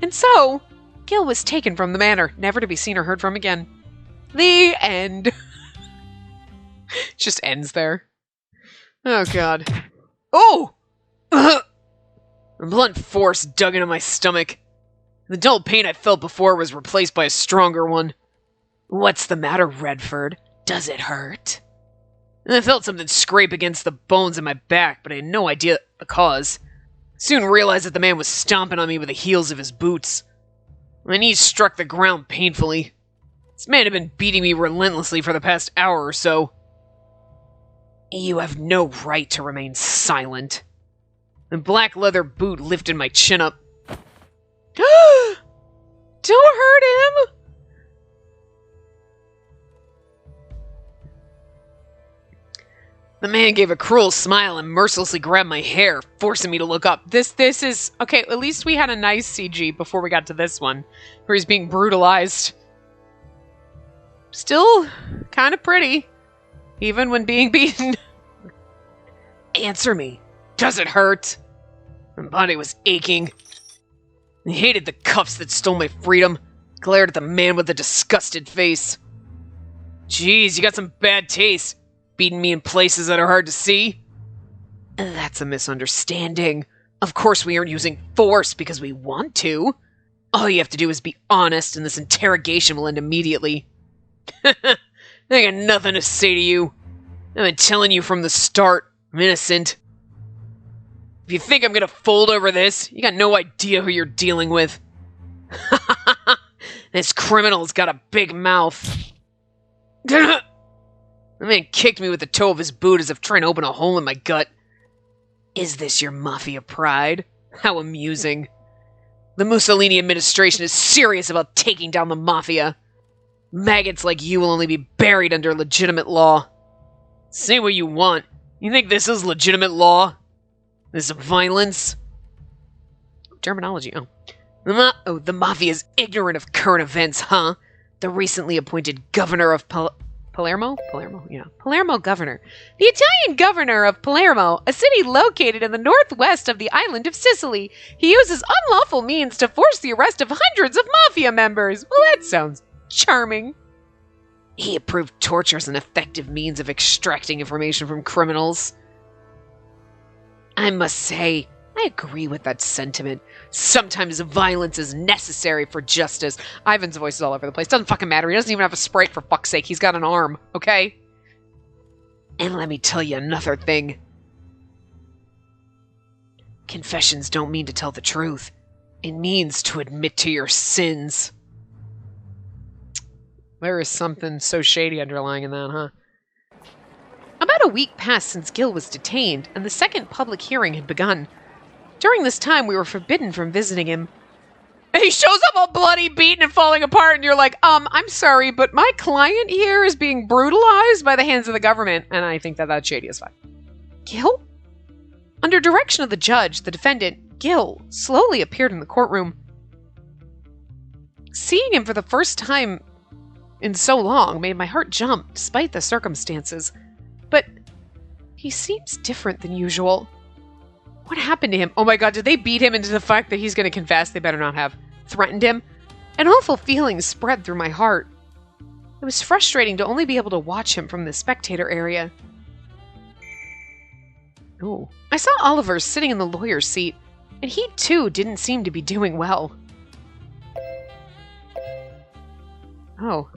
And so, Gil was taken from the manor, never to be seen or heard from again. The end. Just ends there. Oh god. Oh! A blunt force dug into my stomach. The dull pain I felt before was replaced by a stronger one. What's the matter, Redford? Does it hurt? I felt something scrape against the bones in my back, but I had no idea the cause. Soon realized that the man was stomping on me with the heels of his boots. My knees struck the ground painfully. This man had been beating me relentlessly for the past hour or so. You have no right to remain silent. The black leather boot lifted my chin up. Don't hurt him! The man gave a cruel smile and mercilessly grabbed my hair, forcing me to look up. This is... Okay, at least we had a nice CG before we got to this one, where he's being brutalized. Still kind of pretty, even when being beaten. Answer me. Does it hurt? My body was aching. I hated the cuffs that stole my freedom. Glared at the man with the disgusted face. Jeez, you got some bad taste. Beating me in places that are hard to see. That's a misunderstanding. Of course we aren't using force because we want to. All you have to do is be honest and this interrogation will end immediately. I got nothing to say to you. I've been telling you from the start. I'm innocent. If you think I'm gonna fold over this, you got no idea who you're dealing with. This criminal's got a big mouth. The man kicked me with the toe of his boot as if trying to open a hole in my gut. Is this your mafia pride? How amusing. The Mussolini administration is serious about taking down the mafia. Maggots like you will only be buried under legitimate law. Say what you want. You think this is legitimate law? This violence? Terminology, the Mafia's ignorant of current events, huh? The recently appointed governor of Palermo? Palermo, yeah. Palermo governor. The Italian governor of Palermo, a city located in the northwest of the island of Sicily. He uses unlawful means to force the arrest of hundreds of Mafia members. Well, that sounds charming. He approved torture as an effective means of extracting information from criminals. I must say, I agree with that sentiment. Sometimes violence is necessary for justice. Ivan's voice is all over the place. Doesn't fucking matter. He doesn't even have a sprite, for fuck's sake. He's got an arm, okay? And let me tell you another thing. Confessions don't mean to tell the truth. It means to admit to your sins. There is something so shady underlying in that, huh? About a week passed since Gil was detained, and the second public hearing had begun. During this time, we were forbidden from visiting him. And he shows up all bloody, beaten, and falling apart, and you're like, I'm sorry, but my client here is being brutalized by the hands of the government, and I think that that's shady as fuck. Gil? Under direction of the judge, the defendant, Gil, slowly appeared in the courtroom. Seeing him for the first time in so long made my heart jump, despite the circumstances. But he seems different than usual. What happened to him? Oh my god, did they beat him into the fact that he's going to confess? They better not have. Threatened him? An awful feeling spread through my heart. It was frustrating to only be able to watch him from the spectator area. Oh. I saw Oliver sitting in the lawyer's seat, and he too didn't seem to be doing well. Oh.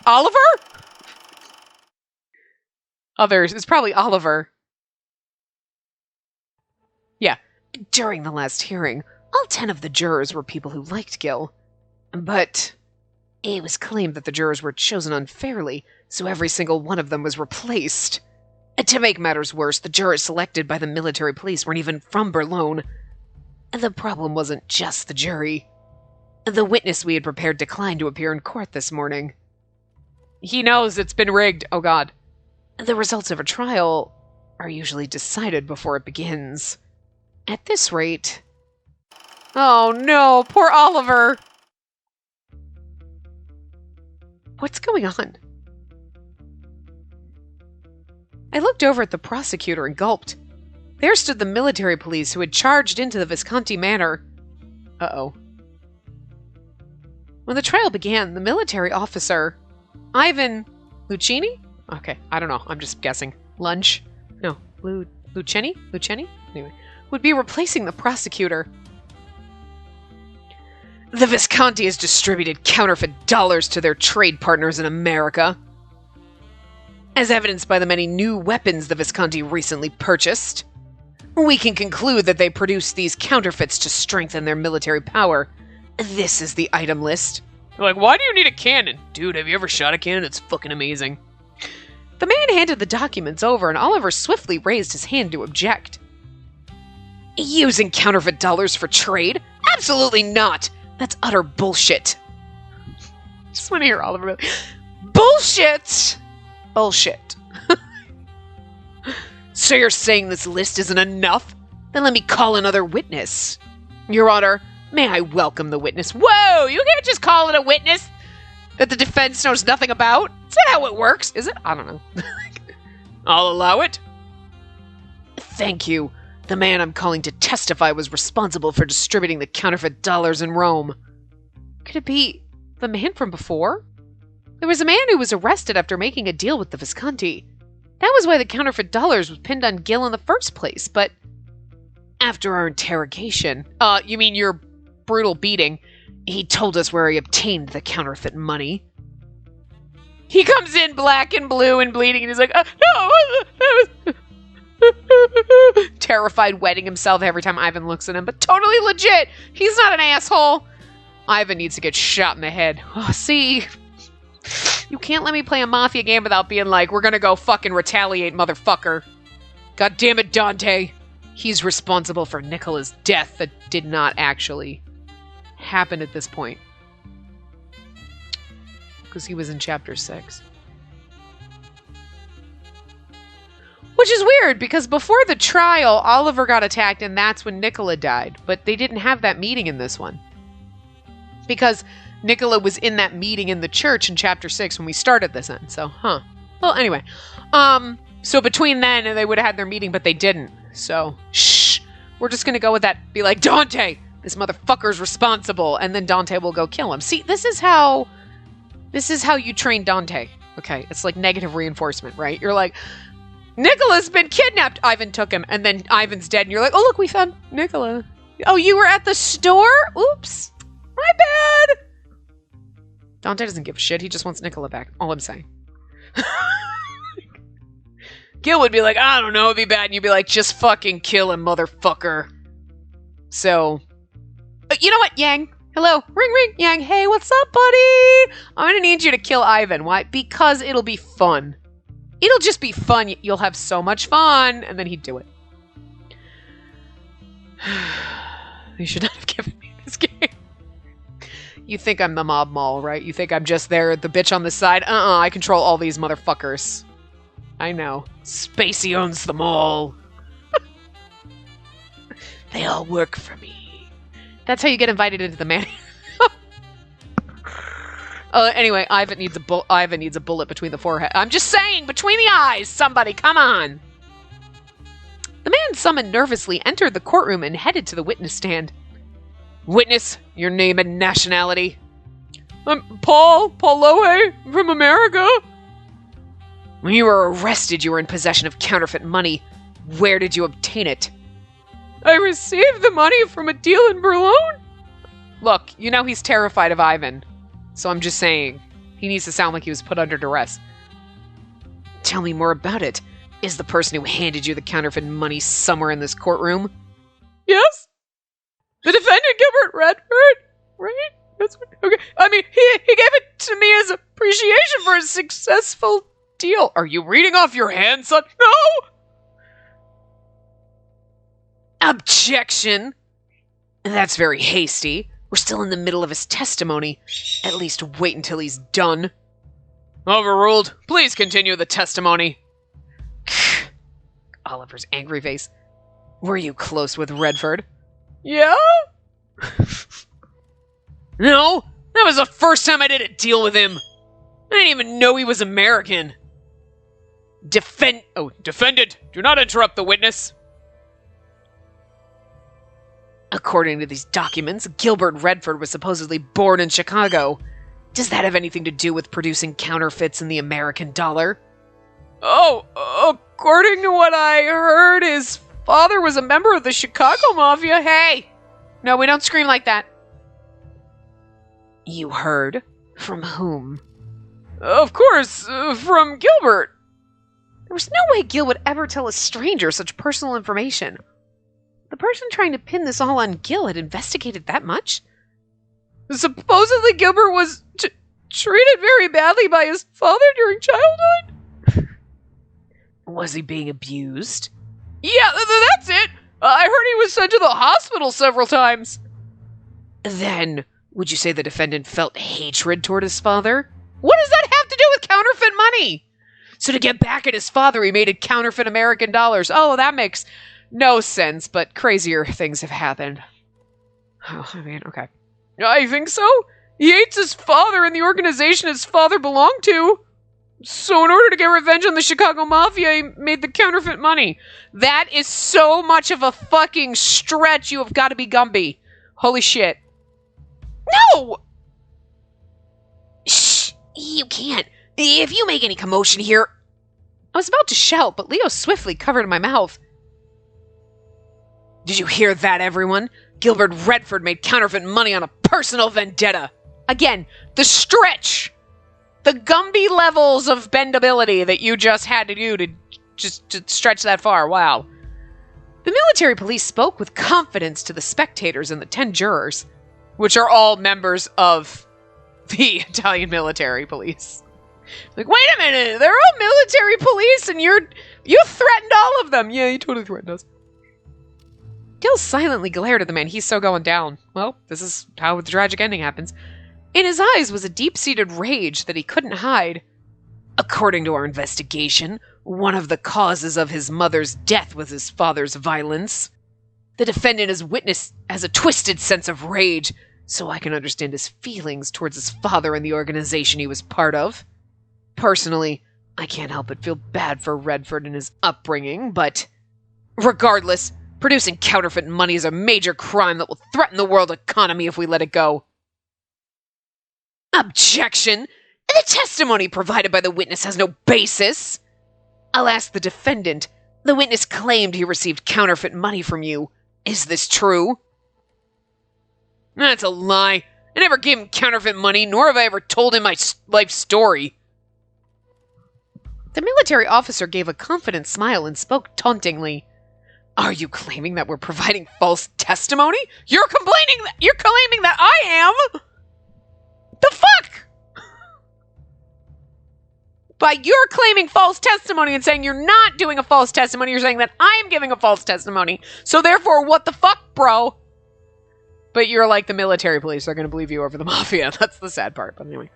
Oliver? Others. It's probably Oliver. Yeah. During the last hearing, all 10 of the jurors were people who liked Gil. But it was claimed that the jurors were chosen unfairly, so every single one of them was replaced. And to make matters worse, the jurors selected by the military police weren't even from Berlin. And the problem wasn't just the jury. The witness we had prepared declined to appear in court this morning. He knows it's been rigged. Oh god. The results of a trial are usually decided before it begins. At this rate... Oh no, poor Oliver! What's going on? I looked over at the prosecutor and gulped. There stood the military police who had charged into the Visconti manor. Uh-oh. When the trial began, the military officer, Ivan Lucchini? Okay, I don't know. I'm just guessing. Lunch? No, Lucchini? Lucchini? Anyway, would be replacing the prosecutor. The Visconti has distributed counterfeit dollars to their trade partners in America. As evidenced by the many new weapons the Visconti recently purchased, we can conclude that they produced these counterfeits to strengthen their military power. This is the item list. They're like, why do you need a cannon? Dude, have you ever shot a cannon? It's fucking amazing. The man handed the documents over, and Oliver swiftly raised his hand to object. Using counterfeit dollars for trade? Absolutely not! That's utter bullshit. Just want to hear Oliver. Bullshit! Bullshit. So you're saying this list isn't enough? Then let me call another witness. Your Honor, may I welcome the witness? Whoa! You can't just call it a witness that the defense knows nothing about. Is that how it works? Is it? I don't know. I'll allow it. Thank you. The man I'm calling to testify was responsible for distributing the counterfeit dollars in Rome. Could it be the man from before? There was a man who was arrested after making a deal with the Visconti. That was why the counterfeit dollars was pinned on Gil in the first place, but... After our interrogation... you mean your brutal beating? He told us where he obtained the counterfeit money. He comes in black and blue and bleeding, and he's like, no! Terrified, wetting himself every time Ivan looks at him, but totally legit! He's not an asshole! Ivan needs to get shot in the head. Oh, see... You can't let me play a Mafia game without being like, we're gonna go fucking retaliate, motherfucker. God damn it, Dante. He's responsible for Nicola's death that did not actually happen at this point. because he was in chapter 6. Which is weird, because before the trial, Oliver got attacked, and that's when Nicola died. But they didn't have that meeting in this one. Because Nicola was in that meeting in the church in chapter 6 when we started this end. So, Well, anyway. So between then, they would have had their meeting, but they didn't. So, shh. We're just going to go with that. Be like, Dante, this motherfucker's responsible. And then Dante will go kill him. See, this is how you train Dante. Okay, it's like negative reinforcement, right? You're like, Nicola's been kidnapped. Ivan took him, and then Ivan's dead, and you're like, oh, look, we found Nicola. Oh, you were at the store? Oops. My bad. Dante doesn't give a shit. He just wants Nicola back. All I'm saying. Gil would be like, I don't know, it'd be bad. And you'd be like, just fucking kill him, motherfucker. So, you know what, Yang? Hello. Ring, ring. Yang, hey, what's up, buddy? I'm gonna need you to kill Ivan. Why? Because it'll be fun. It'll just be fun. You'll have so much fun. And then he'd do it. You should not have given me this game. You think I'm the mob mall, right? You think I'm just there, the bitch on the side? I control all these motherfuckers. I know. Spacey owns them all. They all work for me. That's how you get invited into the man. Anyway, Ivan needs a bullet between the forehead. I'm just saying, between the eyes, somebody, come on. The man summoned nervously entered the courtroom and headed to the witness stand. Witness, your name and nationality. I'm Paul Lohe from America. When you were arrested, you were in possession of counterfeit money. Where did you obtain it? I received the money from a deal in Berlin. Look, you know he's terrified of Ivan. So I'm just saying, he needs to sound like he was put under duress. Tell me more about it. Is the person who handed you the counterfeit money somewhere in this courtroom? Yes. The defendant, Gilbert Redford, right? That's what, okay. I mean, he gave it to me as appreciation for a successful deal. Are you reading off your hand, son? No! Objection. That's very hasty. We're still in the middle of his testimony. At least wait until he's done. Overruled. Please continue the testimony. Oliver's angry face. Were you close with Redford? Yeah? No, that was the first time I did a deal with him. I didn't even know he was American. Defendant, do not interrupt the witness. According to these documents, Gilbert Redford was supposedly born in Chicago. Does that have anything to do with producing counterfeits in the American dollar? According to what I heard, his father was a member of the Chicago Mafia. Hey! No, we don't scream like that. You heard? From whom? Of course, from Gilbert. There was no way Gil would ever tell a stranger such personal information. The person trying to pin this all on Gil had investigated that much? Supposedly Gilbert was treated very badly by his father during childhood? Was he being abused? Yeah, that's it. I heard he was sent to the hospital several times. Then, would you say the defendant felt hatred toward his father? What does that have to do with counterfeit money? So to get back at his father, he made counterfeit American dollars. Oh, that makes no sense, but crazier things have happened. Oh, I mean, okay. I think so. He hates his father and the organization his father belonged to. So in order to get revenge on the Chicago Mafia, he made the counterfeit money. That is so much of a fucking stretch. You have got to be Gumby. Holy shit. No! Shh, you can't. If you make any commotion here... I was about to shout, but Leo swiftly covered my mouth. Did you hear that, everyone? Gilbert Redford made counterfeit money on a personal vendetta. Again, the stretch. The Gumby levels of bendability that you just had to do to stretch that far. Wow. The military police spoke with confidence to the spectators and the 10 jurors, which are all members of the Italian military police. Like, wait a minute, they're all military police and you threatened all of them. Yeah, you totally threatened us. Gil silently glared at the man. He's so going down. Well, this is how the tragic ending happens. In his eyes was a deep-seated rage that he couldn't hide. According to our investigation, one of the causes of his mother's death was his father's violence. The defendant has a twisted sense of rage, so I can understand his feelings towards his father and the organization he was part of. Personally, I can't help but feel bad for Redford and his upbringing, but regardless, producing counterfeit money is a major crime that will threaten the world economy if we let it go. Objection! The testimony provided by the witness has no basis. I'll ask the defendant. The witness claimed he received counterfeit money from you. Is this true? That's a lie. I never gave him counterfeit money, nor have I ever told him my life story. The military officer gave a confident smile and spoke tauntingly. Are you claiming that we're providing false testimony? You're claiming that I am? The fuck? By you're claiming false testimony and saying you're not doing a false testimony, you're saying that I'm giving a false testimony. So therefore, what the fuck, bro? But you're like the military police. They're going to believe you over the mafia. That's the sad part. But anyway,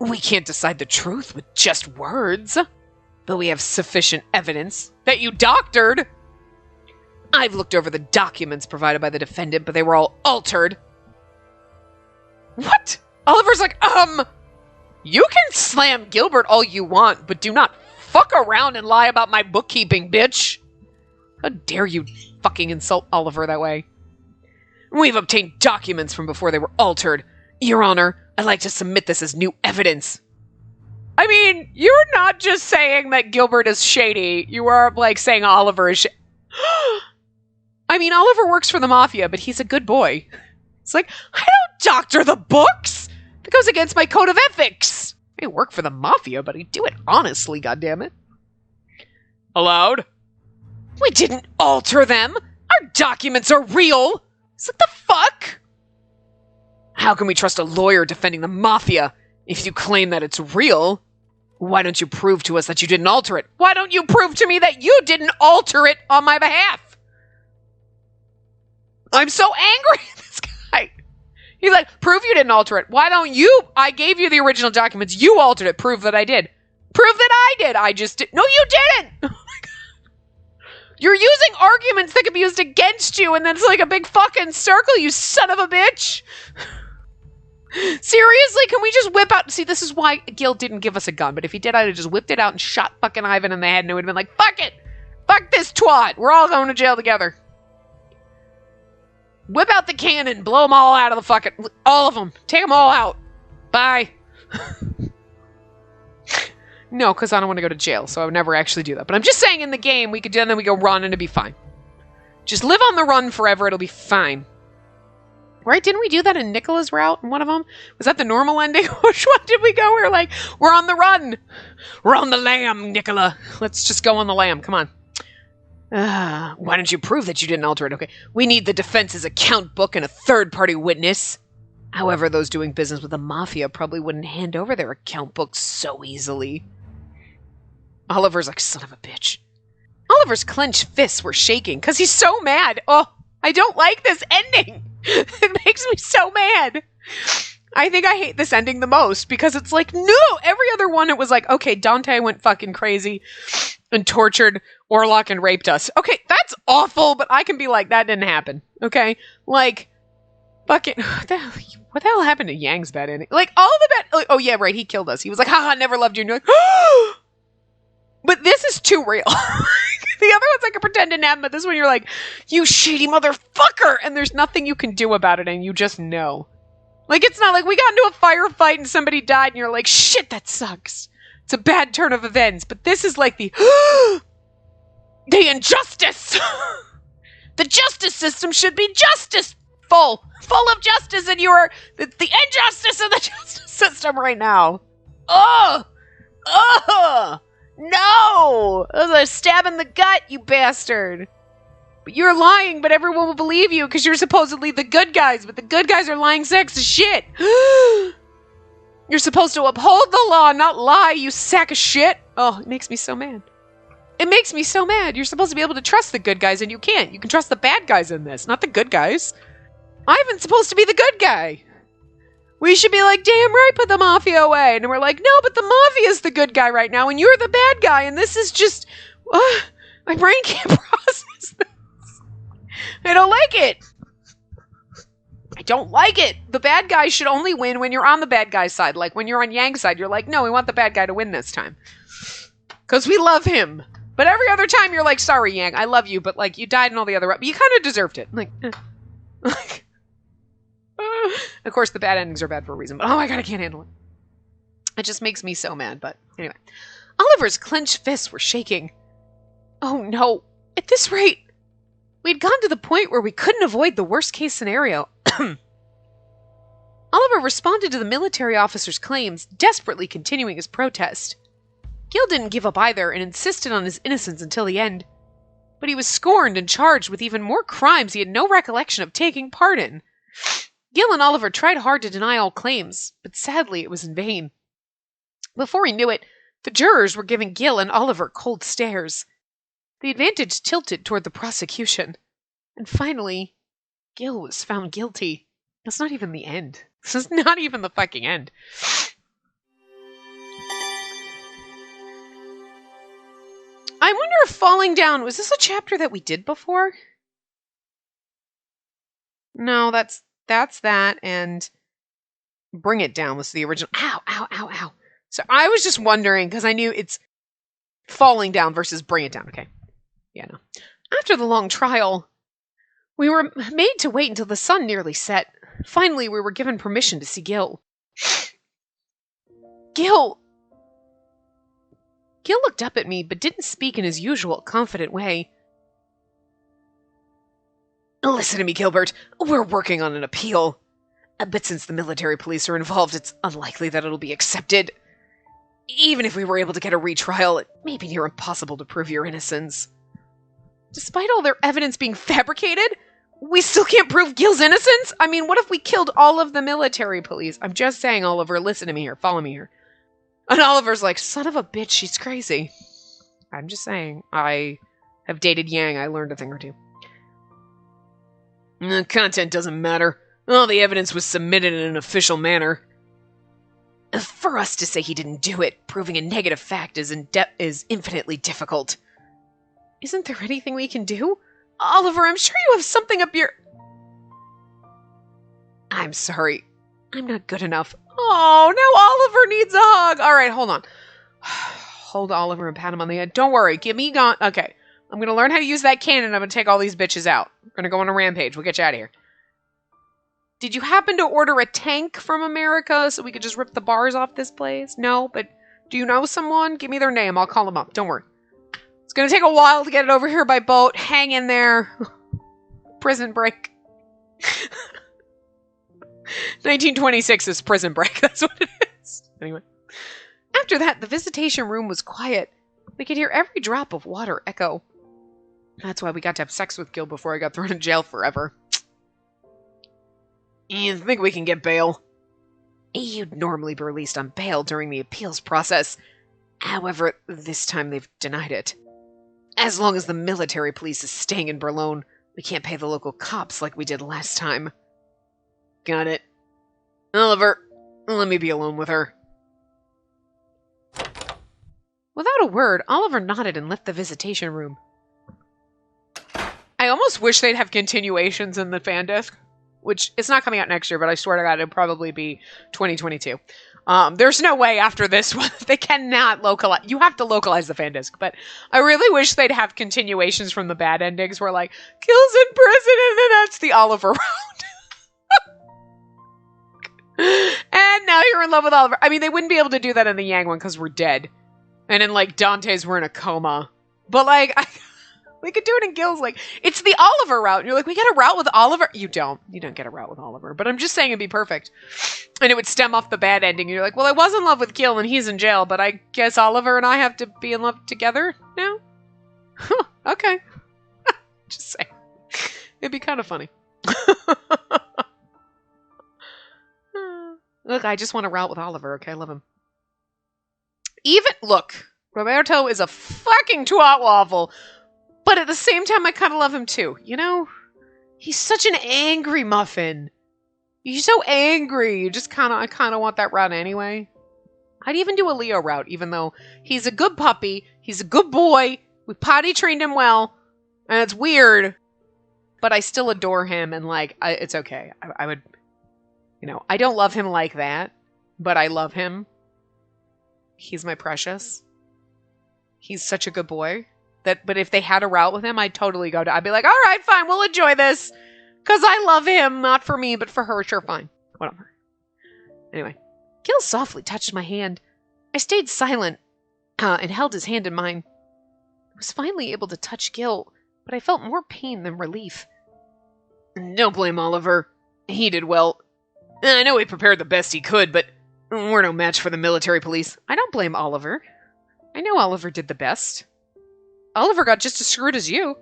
we can't decide the truth with just words. But we have sufficient evidence that you doctored. I've looked over the documents provided by the defendant, but they were all altered. What? Oliver's like, you can slam Gilbert all you want, but do not fuck around and lie about my bookkeeping, bitch. How dare you fucking insult Oliver that way? We've obtained documents from before they were altered. Your Honor, I'd like to submit this as new evidence. I mean, you're not just saying that Gilbert is shady. You are, like, saying Oliver is I mean, Oliver works for the mafia, but he's a good boy. It's like, I don't doctor the books. That goes against my code of ethics. I work for the mafia, but I do it honestly, goddammit. Allowed? We didn't alter them. Our documents are real. It's like, the fuck? How can we trust a lawyer defending the mafia? If you claim that it's real, why don't you prove to us that you didn't alter it? Why don't you prove to me that you didn't alter it on my behalf? I'm so angry at this guy. He's like, prove you didn't alter it. Why don't you? I gave you the original documents. You altered it. Prove that I did. Prove that I did. I just did. No, you didn't. Oh my God. You're using arguments that can be used against you, and then it's like a big fucking circle, you son of a bitch. Seriously, can we just whip out? See, this is why Gil didn't give us a gun, but if he did, I'd have just whipped it out and shot fucking Ivan in the head, and it would have been like, fuck it. Fuck this twat. We're all going to jail together. Whip out the cannon. Blow them all out of the fucking... All of them. Take them all out. Bye. No, because I don't want to go to jail, so I would never actually do that. But I'm just saying in the game, we could do it and then we go run and it'd be fine. Just live on the run forever. It'll be fine. Right? Didn't we do that in Nicola's route in one of them? Was that the normal ending? Which one did we go? We were like, we're on the run. We're on the lam, Nicola. Let's just go on the lam. Come on. Why don't you prove that you didn't alter it? Okay. We need the defense's account book and a third-party witness. However, those doing business with the mafia probably wouldn't hand over their account books so easily. Oliver's like, son of a bitch. Oliver's clenched fists were shaking because he's so mad. Oh, I don't like this ending. It makes me so mad. I think I hate this ending the most because it's like, no! Every other one it was like, okay, Dante went fucking crazy and tortured Orlok and raped us. Okay, that's awful, but I can be like, that didn't happen. Okay? Like, fucking, what the hell happened to Yang's bad ending? Like, all the bad, like, oh yeah, right, he killed us. He was like, haha, never loved you. And you're like, oh! But this is too real. The other one's like a pretend didn't happen, but this one you're like, you shady motherfucker! And there's nothing you can do about it, and you just know. Like, it's not like we got into a firefight and somebody died, and you're like, shit, that sucks. It's a bad turn of events. But this is like the injustice! The justice system should be full of justice, and you are the injustice of the justice system right now. Ugh! Ugh! No! That was a stab in the gut, you bastard. But you're lying, but everyone will believe you because you're supposedly the good guys, but the good guys are lying sacks of shit. You're supposed to uphold the law, not lie, you sack of shit. Oh, it makes me so mad. It makes me so mad. You're supposed to be able to trust the good guys, and you can't. You can trust the bad guys in this, not the good guys. Ivan's supposed to be the good guy. We should be like, damn right, put the mafia away. And we're like, no, but the mafia's the good guy right now, and you're the bad guy, and this is just... my brain can't process this. I don't like it. I don't like it. The bad guy should only win when you're on the bad guy's side. Like, when you're on Yang's side, you're like, no, we want the bad guy to win this time. Because we love him. But every other time, you're like, sorry, Yang, I love you, but, like, you died in all the other... You kind of deserved it. Like... Of course, the bad endings are bad for a reason, but oh my god, I can't handle it. It just makes me so mad, but anyway. Oliver's clenched fists were shaking. Oh no, at this rate, we'd gone to the point where we couldn't avoid the worst case scenario. Oliver responded to the military officer's claims, desperately continuing his protest. Gil didn't give up either and insisted on his innocence until the end. But he was scorned and charged with even more crimes he had no recollection of taking part in. Gil and Oliver tried hard to deny all claims, but sadly it was in vain. Before he knew it, the jurors were giving Gil and Oliver cold stares. The advantage tilted toward the prosecution. And finally, Gil was found guilty. That's not even the end. This is not even the fucking end. I wonder if falling down, was this a chapter that we did before? No, that's that, and Bring It Down was the original. Ow, ow, ow, ow. So I was just wondering, because I knew it's Falling Down versus Bring It Down. Okay. Yeah, no. After the long trial, we were made to wait until the sun nearly set. Finally, we were given permission to see Gil. Gil looked up at me, but didn't speak in his usual confident way. Listen to me, Gilbert. We're working on an appeal. But since the military police are involved, it's unlikely that it'll be accepted. Even if we were able to get a retrial, it may be near impossible to prove your innocence. Despite all their evidence being fabricated, we still can't prove Gil's innocence? I mean, what if we killed all of the military police? I'm just saying, Oliver, listen to me here. Follow me here. And Oliver's like, son of a bitch, she's crazy. I'm just saying, I have dated Yang. I learned a thing or two. The content doesn't matter. All the evidence was submitted in an official manner. For us to say he didn't do it, proving a negative fact is infinitely difficult. Isn't there anything we can do? Oliver, I'm sure you have something up your... I'm sorry. I'm not good enough. Oh, now Oliver needs a hug. All right, hold on. Hold Oliver and pat him on the head. Don't worry. Give me gun. Okay. I'm going to learn how to use that cannon. I'm going to take all these bitches out. We're going to go on a rampage. We'll get you out of here. Did you happen to order a tank from America so we could just rip the bars off this place? No, but do you know someone? Give me their name. I'll call them up. Don't worry. It's going to take a while to get it over here by boat. Hang in there. Prison break. 1926 is prison break. That's what it is. Anyway. After that, the visitation room was quiet. We could hear every drop of water echo. That's why we got to have sex with Gil before I got thrown in jail forever. You think we can get bail? You'd normally be released on bail during the appeals process. However, this time they've denied it. As long as the military police is staying in Berlin, we can't pay the local cops like we did last time. Got it. Oliver, let me be alone with her. Without a word, Oliver nodded and left the visitation room. I almost wish they'd have continuations in the fan disc, which it's not coming out next year, but I swear to God, it'll probably be 2022. There's no way after this one, they cannot localize. You have to localize the fan disc, but I really wish they'd have continuations from the bad endings where, like, Gil's in prison and then that's the Oliver round. And now you're in love with Oliver. I mean, they wouldn't be able to do that in the Yang one because we're dead. And in, like, Dante's, we're in a coma. But, like, we could do it in Gil's, like, it's the Oliver route. And you're like, we get a route with Oliver? You don't get a route with Oliver. But I'm just saying it'd be perfect. And it would stem off the bad ending. And you're like, well, I was in love with Gil and he's in jail, but I guess Oliver and I have to be in love together now? Huh, okay. Just saying. It'd be kind of funny. Look, I just want a route with Oliver, okay? I love him. Look, Roberto is a fucking twat waffle, but at the same time, I kind of love him too, you know? He's such an angry muffin. You're so angry. You just I kind of want that route anyway. I'd even do a Leo route, even though he's a good puppy. He's a good boy. We potty trained him well. And it's weird. But I still adore him, and, like, it's okay. I would, I don't love him like that, but I love him. He's my precious. He's such a good boy. But if they had a route with him, I'd totally go to, I'd be like, all right, fine, we'll enjoy this. Because I love him, not for me, but for her, sure, fine. Whatever. Anyway, Gil softly touched my hand. I stayed silent and held his hand in mine. I was finally able to touch Gil, but I felt more pain than relief. Don't blame Oliver. He did well. I know he prepared the best he could, but we're no match for the military police. I don't blame Oliver. I know Oliver did the best. Oliver got just as screwed as you.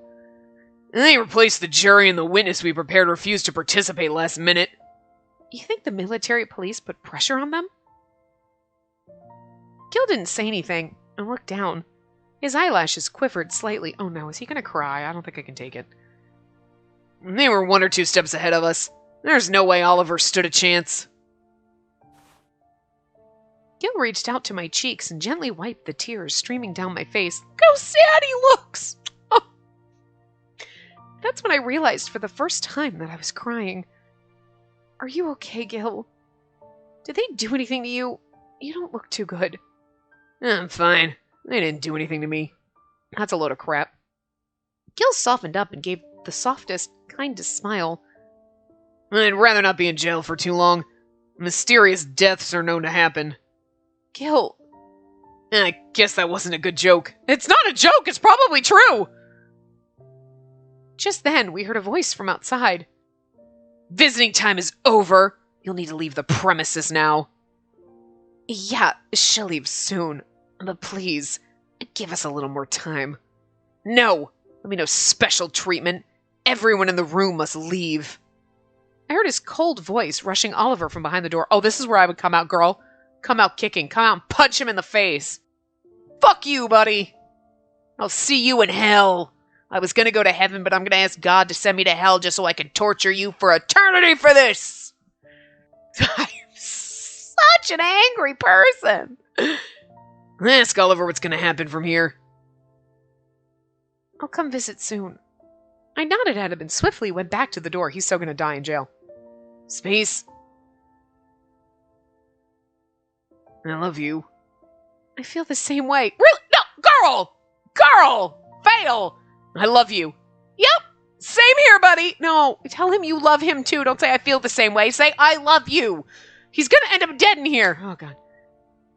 They replaced the jury, and the witness we prepared refused to participate last minute. You think the military police put pressure on them? Gil didn't say anything and looked down. His eyelashes quivered slightly. Oh no, is he gonna cry? I don't think I can take it. They were 1 or 2 steps ahead of us. There's no way Oliver stood a chance. Gil reached out to my cheeks and gently wiped the tears streaming down my face. Look how sad he looks! Oh. That's when I realized for the first time that I was crying. Are you okay, Gil? Did they do anything to you? You don't look too good. I'm fine. They didn't do anything to me. That's a load of crap. Gil softened up and gave the softest, kindest smile. I'd rather not be in jail for too long. Mysterious deaths are known to happen. Gil. I guess that wasn't a good joke. It's not a joke, it's probably true! Just then, we heard a voice from outside. Visiting time is over. You'll need to leave the premises now. Yeah, she'll leave soon. But please, give us a little more time. No! There'll be no special treatment. Everyone in the room must leave. I heard his cold voice rushing Oliver from behind the door. Oh, this is where I would come out, girl. Come out kicking. Come out and punch him in the face. Fuck you, buddy. I'll see you in hell. I was gonna go to heaven, but I'm gonna ask God to send me to hell just so I can torture you for eternity for this. I'm such an angry person. Ask Oliver what's gonna happen from here. I'll come visit soon. I nodded at him and swiftly went back to the door. He's so gonna die in jail. Space. I love you. I feel the same way. Really? No! Girl! Girl! Fatal! I love you. Yep! Same here, buddy! No, tell him you love him too. Don't say I feel the same way. Say I love you. He's gonna end up dead in here. Oh, God.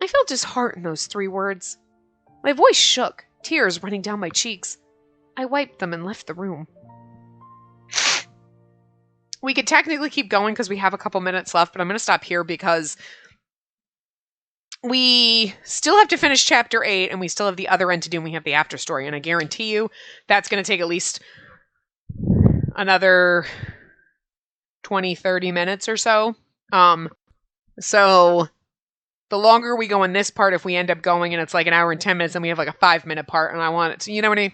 I felt his heart in those 3 words. My voice shook, tears running down my cheeks. I wiped them and left the room. We could technically keep going because we have a couple minutes left, but I'm going to stop here because we still have to finish chapter 8 and we still have the other end to do and we have the after story. And I guarantee you that's going to take at least another 20, 30 minutes or so. So the longer we go in this part, if we end up going and it's like an hour and 10 minutes, then we have like a 5-minute part and I want it to, you know what I mean?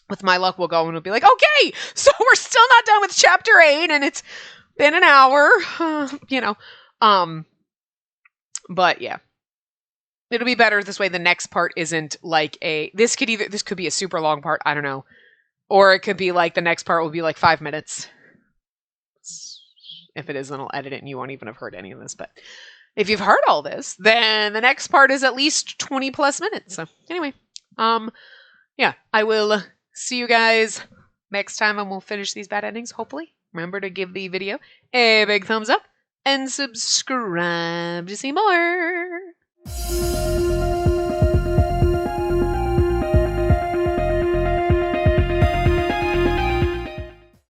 With my luck, we'll go and we'll be like, okay, so we're still not done with chapter 8 and it's been an hour, but yeah, it'll be better this way. The next part isn't like this could be a super long part. I don't know. Or it could be like the next part will be like 5 minutes. If it is, then I'll edit it and you won't even have heard any of this. But if you've heard all this, then the next part is at least 20 plus minutes. So anyway, yeah, I will see you guys next time and we'll finish these bad endings, hopefully. Remember to give the video a big thumbs up and subscribe to see more.